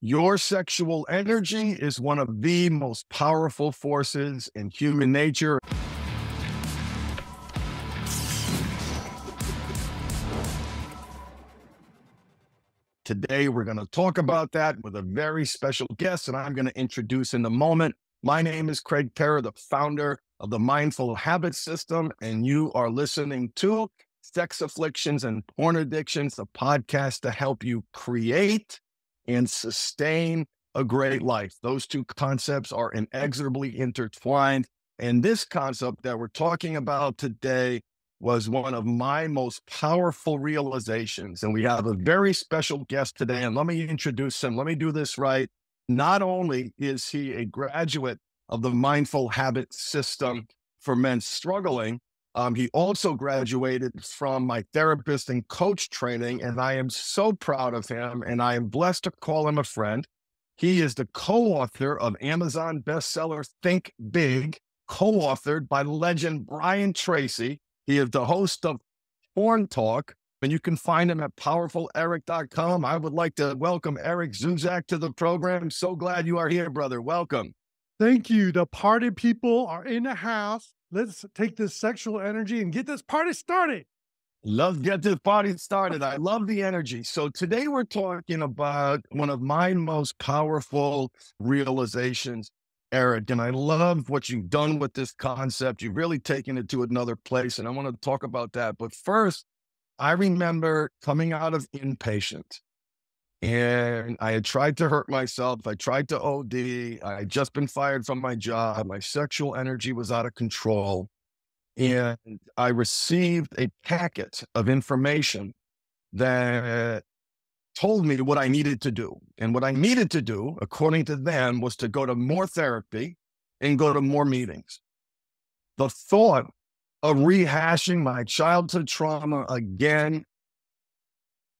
Your sexual energy is one of the most powerful forces in human nature. Today, we're going to talk about that with a very special guest, and I'm going to introduce in a moment. My name is Craig Perra, the founder of the Mindful Habits System, and you are listening to Sex Afflictions and Porn Addictions, the podcast to help you create and sustain a great life. Those two concepts are inexorably intertwined. And this concept that we're talking about today was one of my most powerful realizations. And we have a very special guest today. And let me introduce him. Let me do this right. Not only is he a graduate of the Mindful Habits System for men struggling, he also graduated from my therapist and coach training, and I am so proud of him, and I am blessed to call him a friend. He is the co-author of Amazon bestseller Think Big, co-authored by legend Brian Tracy. He is the host of Porn Talk, and you can find him at powerfuleric.com. I would like to welcome Eric Zuzak to the program. So glad you are here, brother. Welcome. Thank you. The party people are in the house. Let's take this sexual energy and get this party started. Love to get this party started. I love the energy. So today we're talking about one of my most powerful realizations, Eric, and I love what you've done with this concept. You've really taken it to another place, and I want to talk about that. But first, I remember coming out of inpatient, and I had tried to hurt myself. I tried to OD. I had just been fired from my job. My sexual energy was out of control. And I received a packet of information that told me what I needed to do. And what I needed to do, according to them, was to go to more therapy and go to more meetings. The thought of rehashing my childhood trauma again,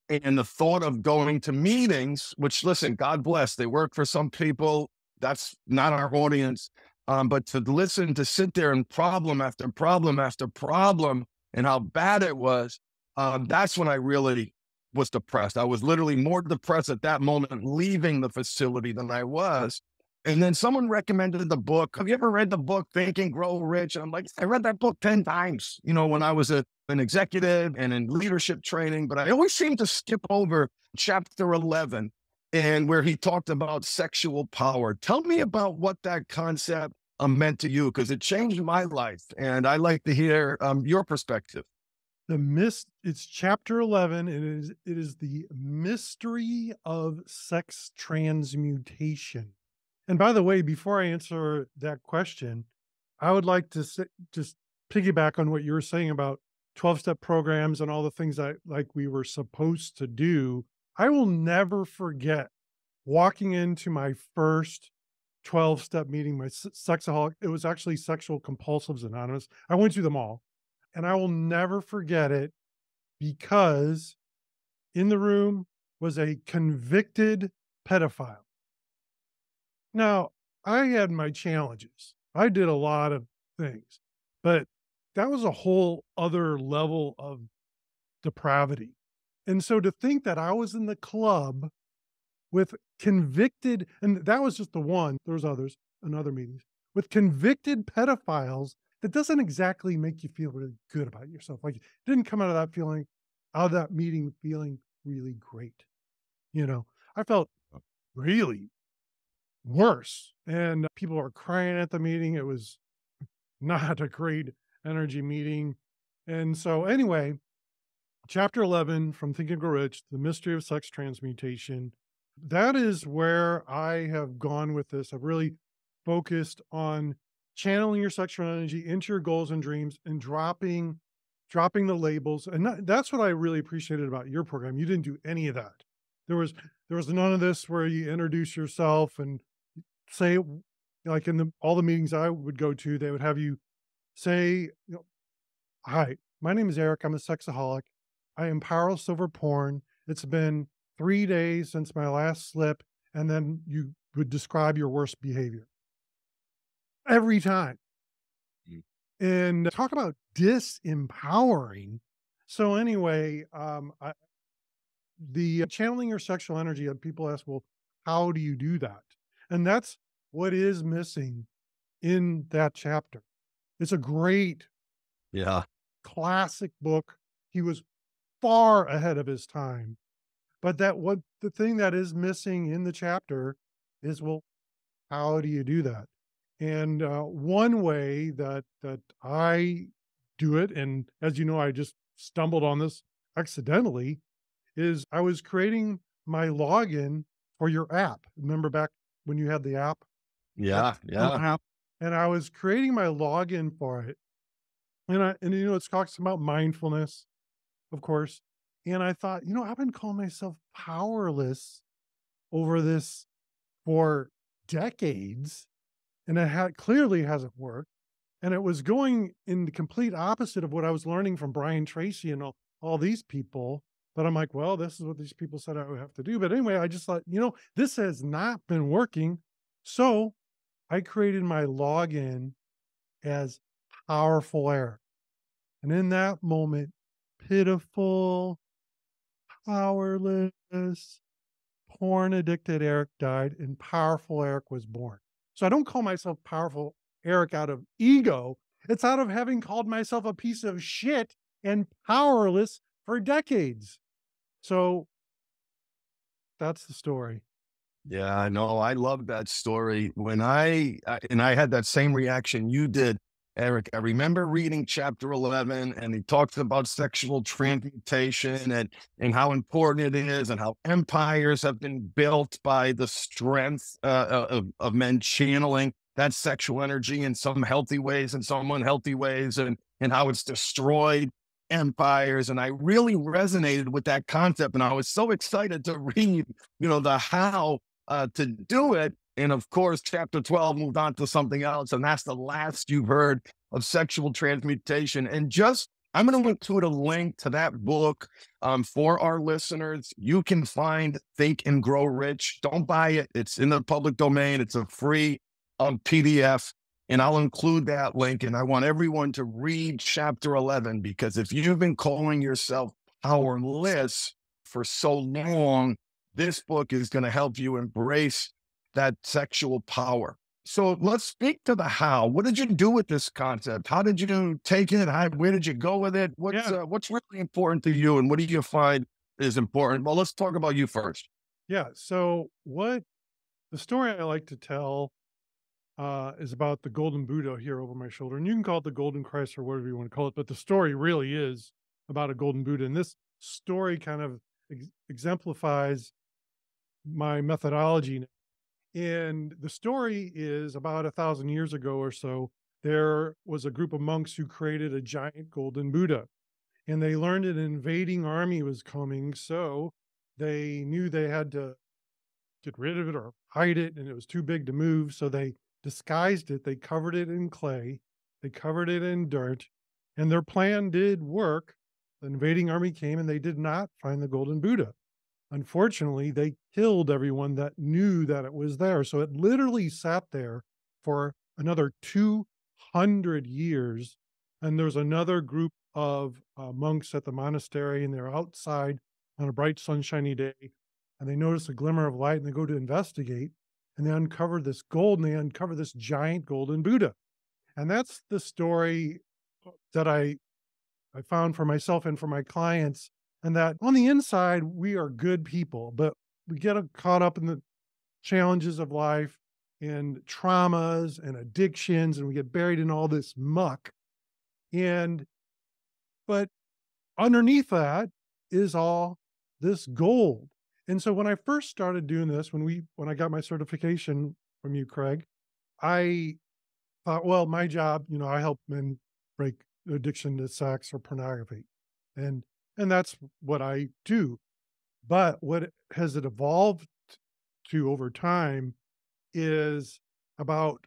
and the thought of going to meetings, which, listen, God bless, they work for some people. That's not our audience. But to listen, to sit there and problem after problem after problem and how bad it was, that's when I really was depressed. I was literally more depressed at that moment leaving the facility than I was. And then someone recommended the book. Have you ever read the book, Think and Grow Rich? And I'm like, I read that book 10 times, when I was an executive and in leadership training, but I always seem to skip over chapter 11 and where he talked about sexual power. Tell me about what that concept meant to you, because it changed my life. And I like to hear your perspective. It's chapter 11. It is the mystery of sex transmutation. And by the way, before I answer that question, I would like to just piggyback on what you were saying about 12-step programs and all the things that we were supposed to do. I will never forget walking into my first 12-step meeting, my sexaholic. It was actually Sexual Compulsives Anonymous. I went through them all, and I will never forget it because in the room was a convicted pedophile. Now, I had my challenges. I did a lot of things, but that was a whole other level of depravity. And so to think that I was in the club with convicted, and that was just the one, there's others in other meetings, with convicted pedophiles, that doesn't exactly make you feel really good about yourself. Like, you didn't come out of that meeting feeling really great. I felt really worse. And people are crying at the meeting. It was not a great energy meeting. And so anyway, chapter 11 from Think and Grow Rich, The Mystery of Sex Transmutation. That is where I have gone with this. I've really focused on channeling your sexual energy into your goals and dreams and dropping the labels. And that's what I really appreciated about your program. You didn't do any of that. There was none of this where you introduce yourself and say, like in all the meetings I would go to, they would have you say, hi, my name is Eric. I'm a sexaholic. I am powerless over porn. It's been 3 days since my last slip. And then you would describe your worst behavior every time. And talk about disempowering. So anyway, the channeling your sexual energy, people ask, well, how do you do that? And that's what is missing in that chapter. It's a great Yeah. classic book. He was far ahead of his time. But the thing that is missing in the chapter is, well, how do you do that? And one way that I do it, and as you know, I just stumbled on this accidentally, is I was creating my login for your app. Remember back when you had the app, that Yeah. little Yeah. app, and I was creating my login for it, and it talks about mindfulness, of course, and I thought, I've been calling myself powerless over this for decades, and it clearly hasn't worked. And it was going in the complete opposite of what I was learning from Brian Tracy and all these people. But I'm like, well, this is what these people said I would have to do. But anyway, I just thought, this has not been working. So I created my login as Powerful Eric. And in that moment, pitiful, powerless, porn addicted Eric died and Powerful Eric was born. So I don't call myself Powerful Eric out of ego. It's out of having called myself a piece of shit and powerless for decades. So that's the story. Yeah, I know. I love that story. When and I had that same reaction you did, Eric. I remember reading chapter 11, and he talks about sexual transmutation and how important it is, and how empires have been built by the strength of men channeling that sexual energy in some healthy ways and some unhealthy ways, and how it's destroyed empires. And I really resonated with that concept, and I was so excited to read, the how to do it. And of course, chapter 12 moved on to something else. And that's the last you've heard of sexual transmutation. And I'm going to include a link to that book for our listeners. You can find Think and Grow Rich. Don't buy it. It's in the public domain. It's a free PDF. And I'll include that link. And I want everyone to read chapter 11, because if you've been calling yourself powerless for so long, this book is going to help you embrace that sexual power. So let's speak to the how. What did you do with this concept? How did you take it? Where did you go with it? What's really important to you, and what do you find is important? Well, let's talk about you first. Yeah. So the story I like to tell is about the golden Buddha here over my shoulder. And you can call it the golden Christ or whatever you want to call it. But the story really is about a golden Buddha. And this story kind of exemplifies my methodology. And the story is about 1,000 years ago or so, there was a group of monks who created a giant golden Buddha. And they learned an invading army was coming. So they knew they had to get rid of it or hide it. And it was too big to move. So they disguised it. They covered it in clay. They covered it in dirt. And their plan did work. The invading army came and they did not find the golden Buddha. Unfortunately, they killed everyone that knew that it was there. So it literally sat there for another 200 years. And there's another group of monks at the monastery, and they're outside on a bright, sunshiny day. And they notice a glimmer of light, and they go to investigate. And they uncover this gold, and they uncover this giant golden Buddha. And that's the story that I found for myself and for my clients. And that on the inside, we are good people, but we get caught up in the challenges of life and traumas and addictions, and we get buried in all this muck. But underneath that is all this gold. And so when I first started doing this, when I got my certification from you, Craig, I thought, well, my job, I help men break addiction to sex or pornography. And that's what I do. But what has it evolved to over time is about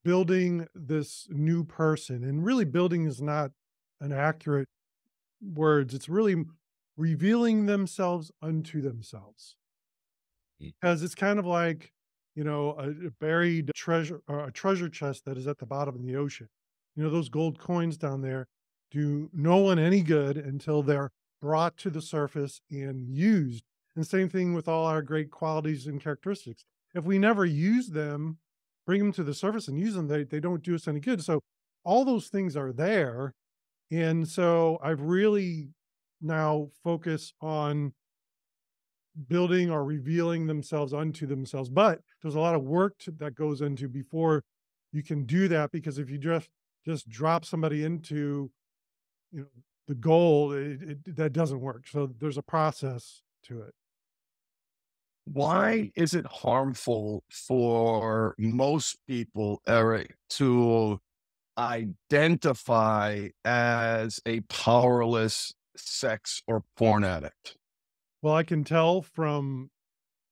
building this new person. And really, building is not an accurate words. It's really revealing themselves unto themselves. Because it's kind of like, a buried treasure, or a treasure chest that is at the bottom of the ocean. Those gold coins down there do no one any good until they're brought to the surface and used. And same thing with all our great qualities and characteristics. If we never use them, bring them to the surface and use them, they don't do us any good. So all those things are there. And so I've really now focused on building or revealing themselves unto themselves. But there's a lot of work that goes into before you can do that, because if you just drop somebody into, you know, the goal, that doesn't work. So there's a process to it. Why is it harmful for most people, Eric, to identify as a powerless sex or porn addict? Well, I can tell from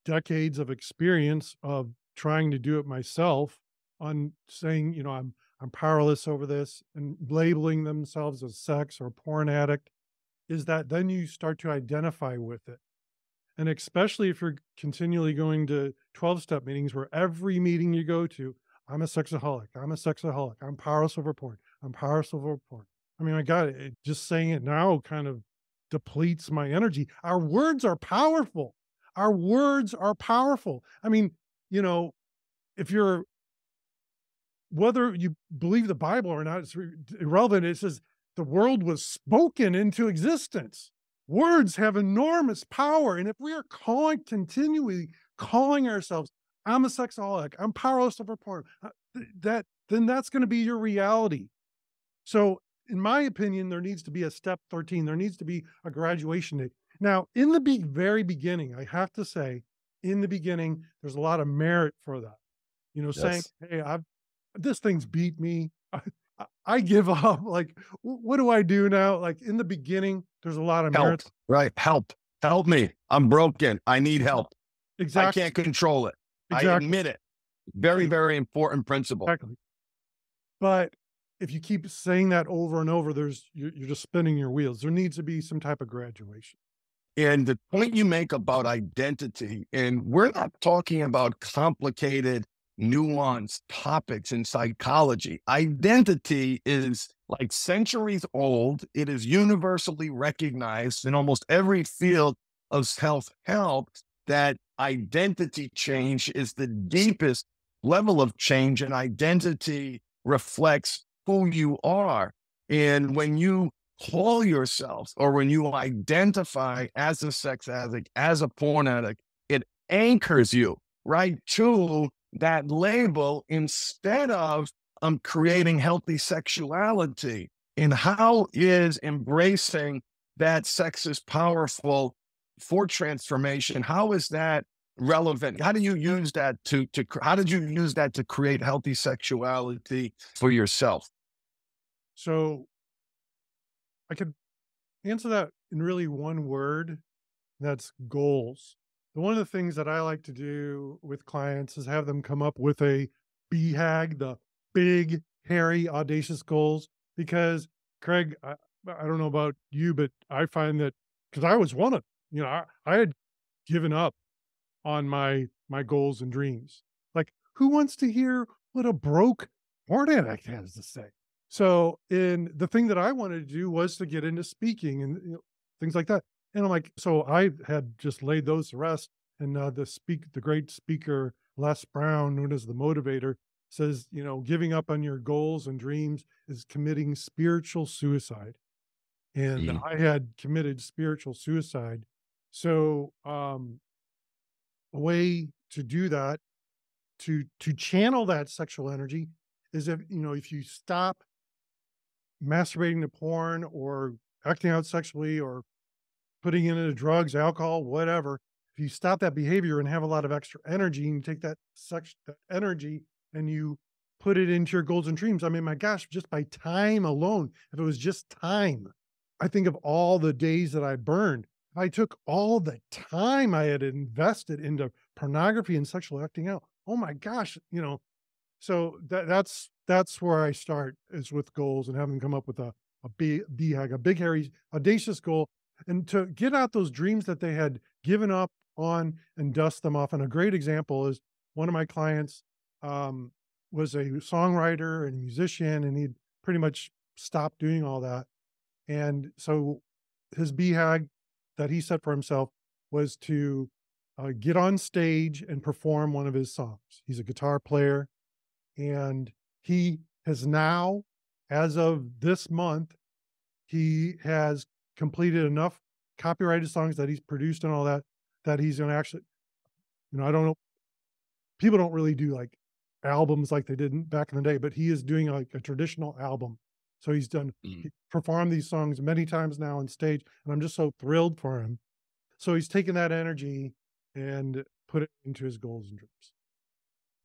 decades of experience of trying to do it myself, on saying, I'm powerless over this and labeling themselves as sex or porn addict, is that then you start to identify with it. And especially if you're continually going to 12-step meetings where every meeting you go to, I'm a sexaholic, I'm a sexaholic, I'm powerless over porn, I'm powerless over porn. I mean, I got it. Just saying it now kind of depletes my energy. Our words are powerful. Our words are powerful. I mean, you know, if you're, whether you believe the Bible or not, it's irrelevant. It says the world was spoken into existence. Words have enormous power. And if we are continually calling ourselves, I'm a sexaholic, I'm powerless over porn, then that's going to be your reality. So in my opinion, there needs to be a step 13. There needs to be a graduation date. Now, in the very beginning, I have to say, in the beginning, there's a lot of merit for that. Saying, Yes. hey, this thing's beat me. I give up. Like, what do I do now? Like, in the beginning, there's a lot of Help, merit. right? Help me. I'm broken. I need help. I Exactly. can't control it. I Exactly. admit it. Very, very important principle. Exactly. But if you keep saying that over and over, you're just spinning your wheels. There needs to be some type of graduation. And the point you make about identity, and we're not talking about complicated, nuanced topics in psychology. Identity is like centuries old. It is universally recognized in almost every field of self-help that identity change is the deepest level of change, and identity reflects who you are. And when you call yourself, or when you identify as a sex addict, as a porn addict, it anchors you right to that label, instead of creating healthy sexuality. And how is embracing that sex is powerful for transformation? How is that relevant? How do you use that how did you use that to create healthy sexuality for yourself? So I could answer that in really one word. That's goals. One of the things that I like to do with clients is have them come up with a BHAG, the big, hairy, audacious goals. Because, Craig, I don't know about you, but I find that, because I was one of, I had given up on my goals and dreams. Like, who wants to hear what a broke porn addict has to say? So, in the thing that I wanted to do was to get into speaking and things like that. And I'm like, so I had just laid those to rest. And the great speaker Les Brown, known as the Motivator, says, giving up on your goals and dreams is committing spiritual suicide. And Mm. I had committed spiritual suicide. So, a way to do that, to channel that sexual energy, is if you stop masturbating to porn or acting out sexually or putting into drugs, alcohol, whatever, if you stop that behavior and have a lot of extra energy, and you take that energy and you put it into your goals and dreams. I mean, my gosh, just by time alone, if it was just time, I think of all the days that I burned. I took all the time I had invested into pornography and sexual acting out. Oh my gosh, so that's where I start, is with goals, and have them come up with a BHAG, a big, hairy, audacious goal, and to get out those dreams that they had given up on and dust them off. And a great example is one of my clients was a songwriter and a musician, and he'd pretty much stopped doing all that. And so his BHAG that he set for himself was to get on stage and perform one of his songs. He's a guitar player, and he has now, as of this month, he has completed enough copyrighted songs that he's produced and all that, that he's going to actually, I don't know, people don't really do like albums like they did back in the day, but he is doing like a traditional album. So he performed these songs many times now on stage, and I'm just so thrilled for him. So he's taken that energy and put it into his goals and dreams.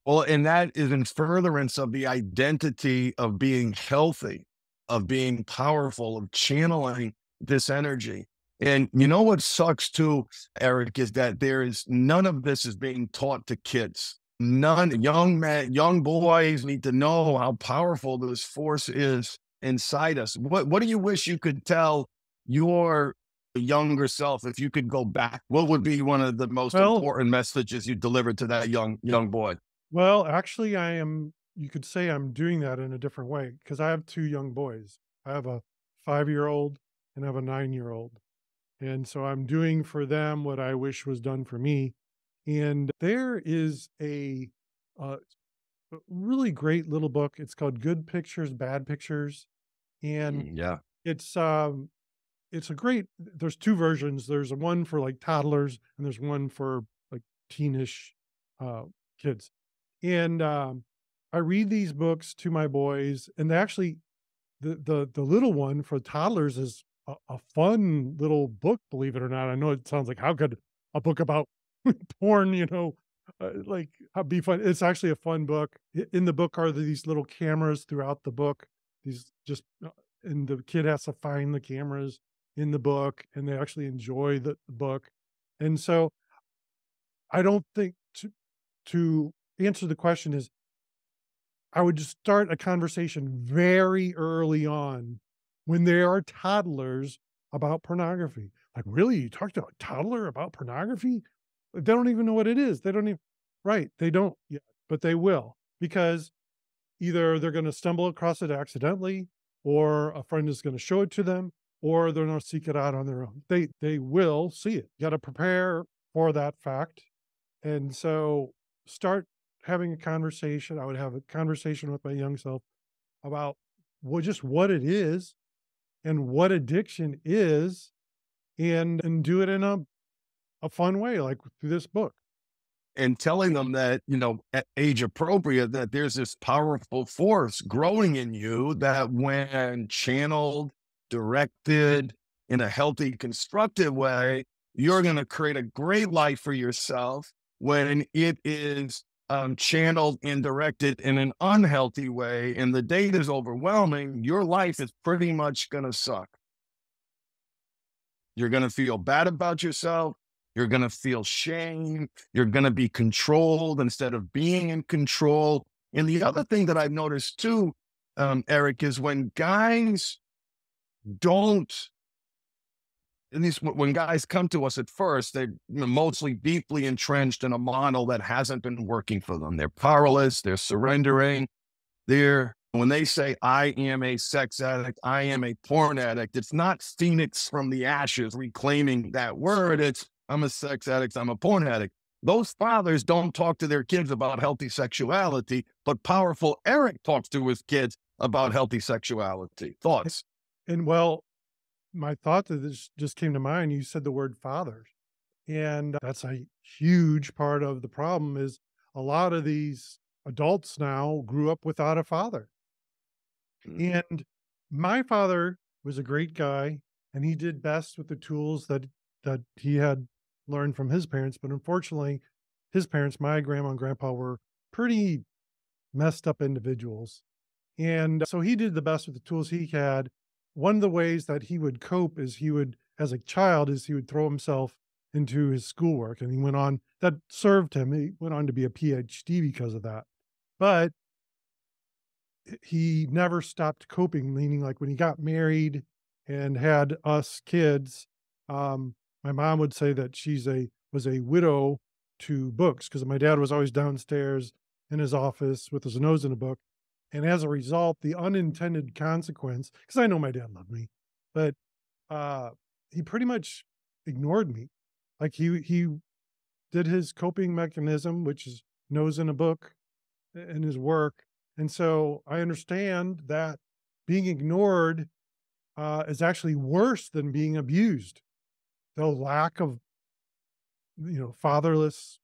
Well, and that is in furtherance of the identity of being healthy, of being powerful, of channeling this energy. And you know what sucks too, Eric, is that none of this is being taught to kids. None. Young men, young boys need to know how powerful this force is inside us. What do you wish you could tell your younger self if you could go back? What would be one of the most Well, important messages you delivered to that young boy? Well, actually, you could say I'm doing that in a different way because I have 2 young boys. I have a 5-year-old and I have a 9-year-old. And so I'm doing for them what I wish was done for me. And there is uh, a really great little book. It's called Good Pictures, Bad Pictures. And Yeah. it's it's a great, there's 2 versions. There's one for like toddlers and there's one for like teenish kids. And I read these books to my boys, and they actually, the little one for toddlers is a fun little book, believe it or not. I know it sounds like, how could a book about porn, like how be fun? It's actually a fun book. In the book are these little cameras throughout the book. These just, and the kid has to find the cameras in the book, and they actually enjoy the book. And so I don't think to answer the question is, I would just start a conversation very early on when they are toddlers about pornography. Like, really? You talked to a toddler about pornography? They don't even know what it is. They don't even, right. They don't yet, but they will, because either they're going to stumble across it accidentally, or a friend is going to show it to them, or they're going to seek it out on their own. They will see it. You got to prepare for that fact. And so start having a conversation. I would have a conversation with my young self about just what it is and what addiction is, and do it in a fun way, like through this book. And telling them that, at age appropriate, that there's this powerful force growing in you that when channeled, directed in a healthy, constructive way, you're going to create a great life for yourself. When it is channeled and directed in an unhealthy way and the data is overwhelming, your life is pretty much going to suck. You're going to feel bad about yourself. You're going to feel shame. You're going to be controlled instead of being in control. And the other thing that I've noticed too, Eric, is when guys don't, at least when guys come to us at first, they're mostly deeply entrenched in a model that hasn't been working for them. They're powerless. They're surrendering. When they say, I am a sex addict, I am a porn addict, it's not Phoenix from the ashes reclaiming that word. It's, I'm a sex addict, I'm a porn addict. Those fathers don't talk to their kids about healthy sexuality, but powerful Eric talks to his kids about healthy sexuality. Thoughts? And well, my thought that this just came to mind, you said the word father. And that's a huge part of the problem is a lot of these adults now grew up without a father. And my father was a great guy, and he did best with the tools that he had learned from his parents. But unfortunately, his parents, my grandma and grandpa, were pretty messed up individuals. And so he did the best with the tools he had. One of the ways that he would cope is as a child, is he would throw himself into his schoolwork, and he went on, that served him. He went on to be a PhD because of that. But he never stopped coping, meaning like when he got married and had us kids, my mom would say that was a widow to books, because my dad was always downstairs in his office with his nose in a book. And as a result, the unintended consequence, because I know my dad loved me, but he pretty much ignored me. Like he did his coping mechanism, which is knows in a book in his work. And so I understand that being ignored is actually worse than being abused. The lack of, fatherless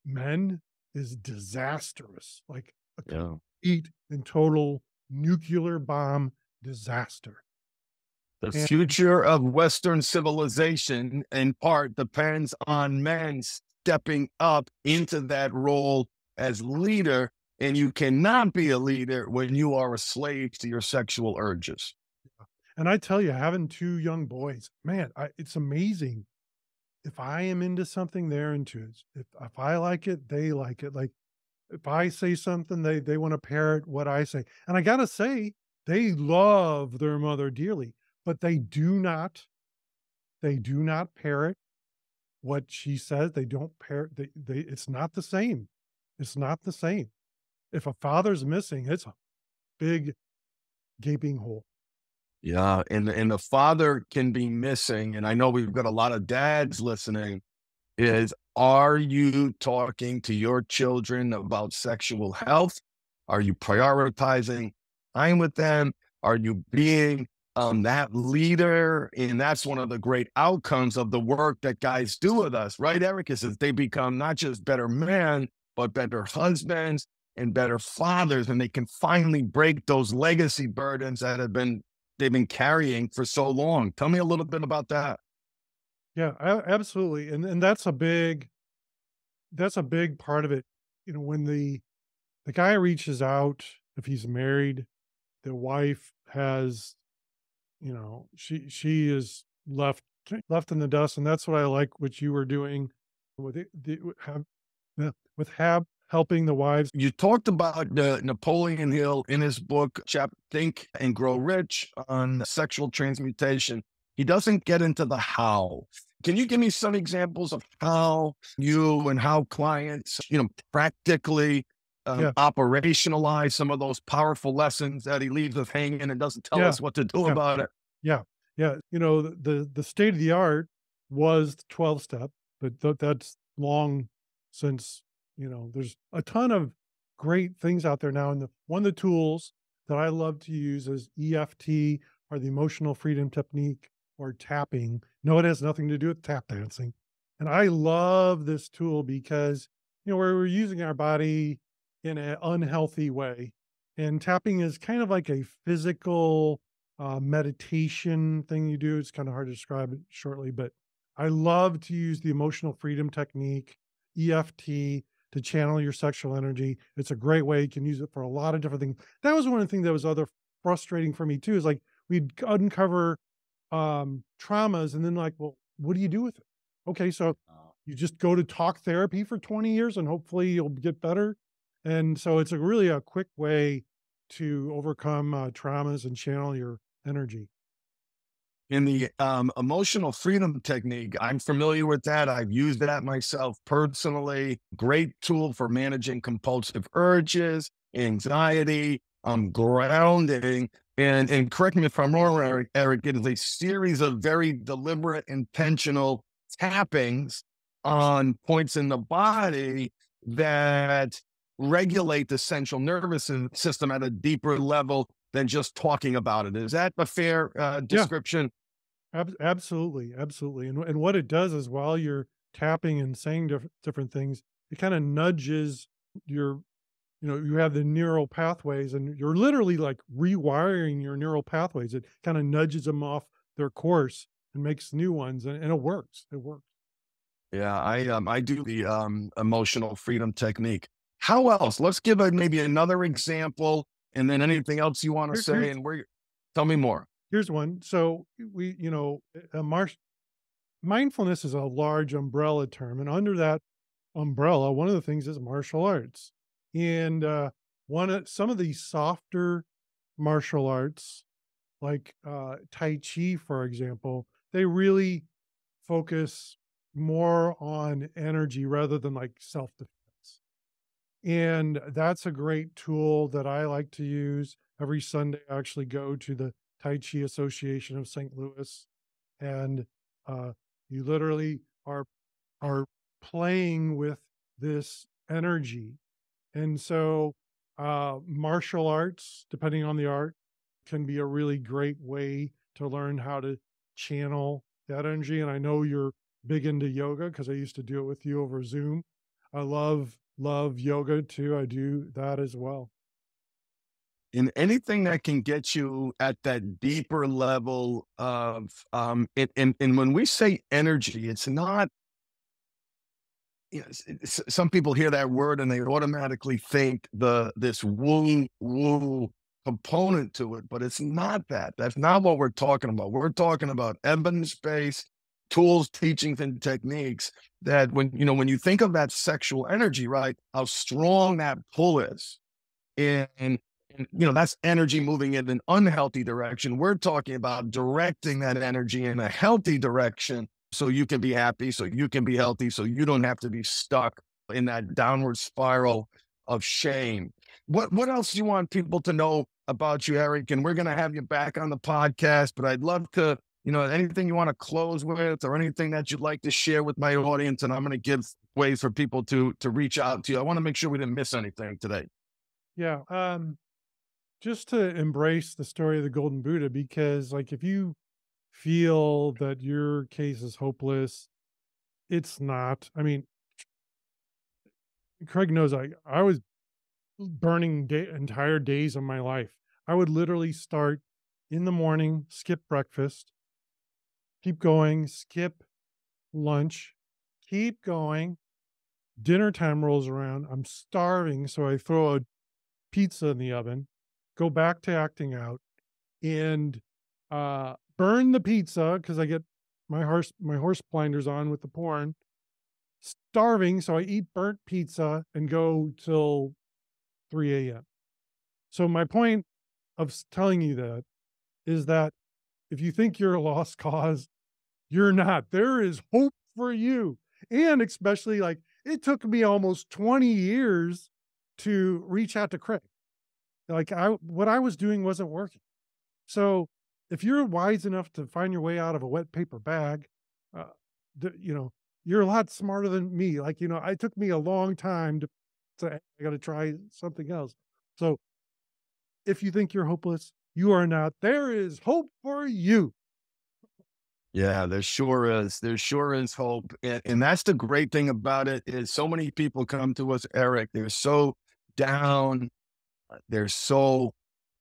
men is disastrous, like a Yeah. complete and total nuclear bomb disaster. The And future of Western civilization, in part, depends on men stepping up into that role as leader. And you cannot be a leader when you are a slave to your sexual urges. and I tell you, having two young boys, man, it's amazing. If I am into something, they're into it. If I like it, they like it. Like if I say something, they want to parrot what I say. And I gotta say, they love their mother dearly, but they do not parrot what she says. They don't parrot. They it's not the same. It's not the same. If a father's missing, it's a big gaping hole. Yeah. And the father can be missing. And I know we've got a lot of dads listening. Is are you talking to your children about sexual health? Are you prioritizing time with them? Are you being that leader? And that's one of the great outcomes of the work that guys do with us, right, Eric? Is that they become not just better men, but better husbands and better fathers, and they can finally break those legacy burdens that they've been carrying for so long. Tell me a little bit about that. Yeah, absolutely. And that's a big part of it. When the guy reaches out, if he's married, the wife has, she is left in the dust. And that's what I like what you were doing with it, yeah, with helping the wives. You talked about Napoleon Hill in his book, Think and Grow Rich on sexual transmutation. He doesn't get into the how. Can you give me some examples of how you and how clients, practically Yeah, operationalize some of those powerful lessons that he leaves us hanging and doesn't tell yeah, us what to do yeah, about it? yeah, yeah. The state of the art was the 12 step, but that's long since, there's a ton of great things out there now. And one of the tools that I love to use is EFT, or the emotional freedom technique, or tapping. No, it has nothing to do with tap dancing. And I love this tool because, we're using our body in an unhealthy way. And tapping is kind of like a physical meditation thing you do. It's kind of hard to describe it shortly, but I love to use the emotional freedom technique, EFT, to channel your sexual energy. It's a great way. You can use it for a lot of different things. That was one of the things that was other frustrating for me too, is like we'd uncover traumas and then like, well, what do you do with it? Okay, so you just go to talk therapy for 20 years and hopefully you'll get better. And so it's really a quick way to overcome traumas and channel your energy. In the emotional freedom technique, I'm familiar with that. I've used that myself personally. Great tool for managing compulsive urges, anxiety, grounding. And correct me if I'm wrong, Eric, it is a series of very deliberate, intentional tappings on points in the body that regulate the central nervous system at a deeper level than just talking about it. Is that a fair Yeah, description? absolutely, absolutely. And what it does is while you're tapping and saying different things, it kind of nudges your, you have the neural pathways, and you're literally like rewiring your neural pathways. It kind of nudges them off their course and makes new ones, and it works. It works. Yeah, I do the emotional freedom technique. How else? Let's give maybe another example, and then anything else you want to Here, say. here's And tell me more. here's one. So we, a mindfulness is a large umbrella term, and under that umbrella, one of the things is martial arts. And some of the softer martial arts, like Tai Chi, for example, they really focus more on energy rather than like self defense. And that's a great tool that I like to use every Sunday. I actually go to the Tai Chi Association of St. Louis, and uh, you literally are are playing with this energy. And so martial arts, depending on the art, can be a really great way to learn how to channel that energy. And I know you're big into yoga because I used to do it with you over Zoom. I love yoga too. I do that as well. In anything that can get you at that deeper level of, and when we say energy, it's not, you know, some people hear that word and they automatically think this woo woo component to it, but it's not that. That's not what we're talking about. We're talking about evidence-based tools, teachings, and techniques that when you think of that sexual energy, right, how strong that pull is. And that's energy moving in an unhealthy direction. We're talking about directing that energy in a healthy direction so you can be happy, so you can be healthy, so you don't have to be stuck in that downward spiral of shame. What else do you want people to know about you, Eric? And we're going to have you back on the podcast, but I'd love to, anything you want to close with or anything that you'd like to share with my audience. And I'm going to give ways for people to reach out to you. I want to make sure we didn't miss anything today. Yeah. Just to embrace the story of the Golden Buddha, because like if you feel that your case is hopeless, it's not. I mean, Craig knows I was burning entire days of my life. I would literally start in the morning, skip breakfast, keep going, skip lunch, keep going. Dinner time rolls around. I'm starving, so I throw a pizza in the oven, go back to acting out, and burn the pizza because I get my horse blinders on with the porn. Starving, so I eat burnt pizza and go till 3 a.m. So my point of telling you that is that if you think you're a lost cause, you're not. There is hope for you. And especially like it took me almost 20 years to reach out to Craig. Like what I was doing wasn't working. So if you're wise enough to find your way out of a wet paper bag, uh, you're a lot smarter than me. Like, it took me a long time to say, I got to try something else. So if you think you're hopeless, you are not. There is hope for you. Yeah, there sure is. There sure is hope. And that's the great thing about it is so many people come to us, Eric. They're so down. They're so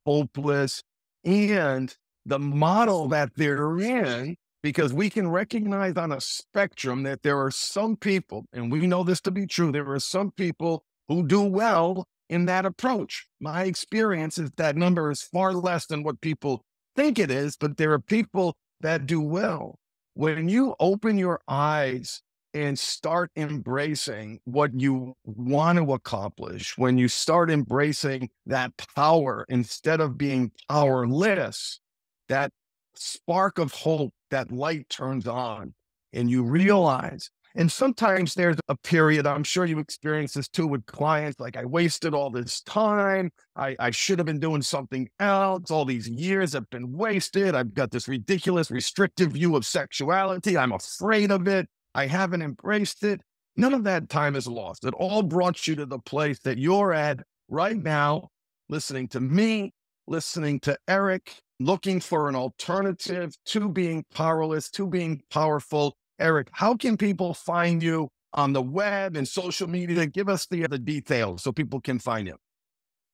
hopeless. And the model that they're in, because we can recognize on a spectrum that there are some people, and we know this to be true, there are some people who do well in that approach. My experience is that number is far less than what people think it is, but there are people that do well. When you open your eyes and start embracing what you want to accomplish, when you start embracing that power instead of being powerless, that spark of hope, that light turns on, and you realize. And sometimes there's a period, I'm sure you experience this too with clients, like I wasted all this time. I should have been doing something else. All these years have been wasted. I've got this ridiculous, restrictive view of sexuality. I'm afraid of it. I haven't embraced it. None of that time is lost. It all brought you to the place that you're at right now, listening to me, listening to Eric, looking for an alternative to being powerless, to being powerful. Eric, how can people find you on the web and social media? Give us the details so people can find you.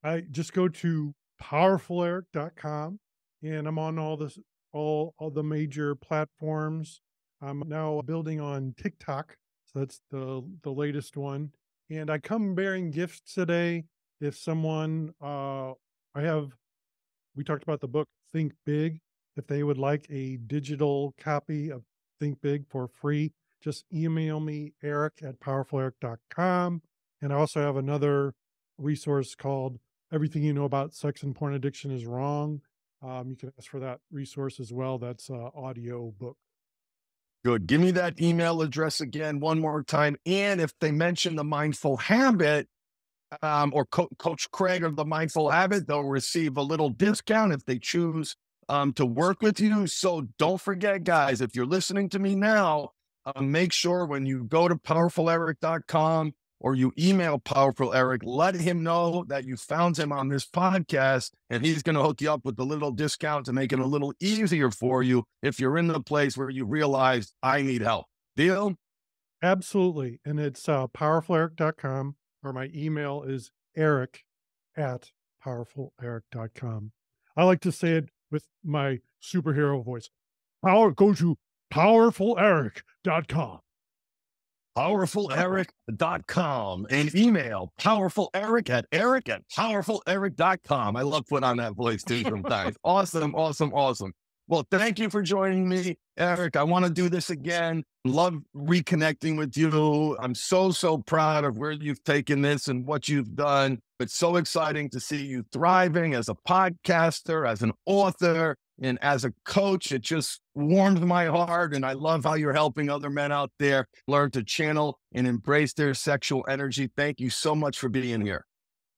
I just go to powerfuleric.com and I'm on all the major platforms. I'm now building on TikTok. So that's the latest one. And I come bearing gifts today. If someone we talked about the book Think Big. If they would like a digital copy of Think Big for free, just email me, eric@powerfuleric.com. And I also have another resource called Everything You Know About Sex and Porn Addiction is Wrong. You can ask for that resource as well. That's an audio book. Good. Give me that email address again one more time. And if they mention the mindful habit, or Coach Craig of the Mindful Habit, they'll receive a little discount if they choose to work with you. So don't forget, guys, if you're listening to me now, make sure when you go to powerfuleric.com or you email Powerful Eric, let him know that you found him on this podcast, and he's going to hook you up with a little discount to make it a little easier for you if you're in the place where you realize I need help. Deal? Absolutely. And it's powerfuleric.com, or my email is eric@powerfuleric.com. I like to say it with my superhero voice. Go to powerfuleric.com. PowerfulEric.com and email powerfuleric@powerfuleric.com. I love putting on that voice too sometimes. Awesome, awesome, awesome. Well, thank you for joining me, Eric. I want to do this again. Love reconnecting with you. I'm so proud of where you've taken this and what you've done. It's so exciting to see you thriving as a podcaster, as an author, and as a coach. It just warms my heart. And I love how you're helping other men out there learn to channel and embrace their sexual energy. Thank you so much for being here.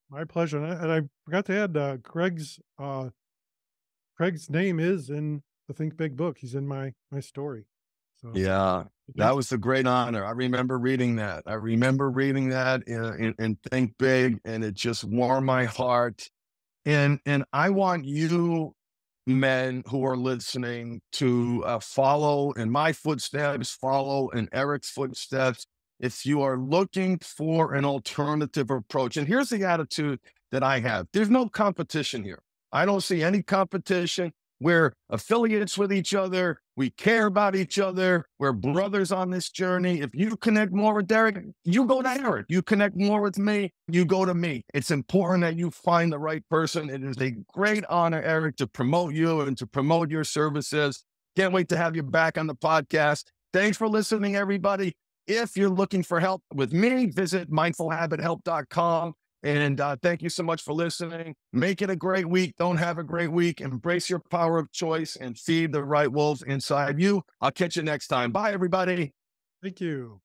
My pleasure. And I forgot to add, Craig's name is in the Think Big book. He's in my story. So yeah, that was a great honor. I remember reading that. In Think Big, and it just warmed my heart. And I want you men who are listening to follow in my footsteps, follow in Eric's footsteps. If you are looking for an alternative approach, and here's the attitude that I have. There's no competition here. I don't see any competition. We're affiliates with each other. We care about each other. We're brothers on this journey. If you connect more with Eric, you go to Eric. You connect more with me, you go to me. It's important that you find the right person. It is a great honor, Eric, to promote you and to promote your services. Can't wait to have you back on the podcast. Thanks for listening, everybody. If you're looking for help with me, visit mindfulhabithelp.com. And thank you so much for listening. Make it a great week. Don't have a great week. Embrace your power of choice and feed the right wolves inside you. I'll catch you next time. Bye, everybody. Thank you.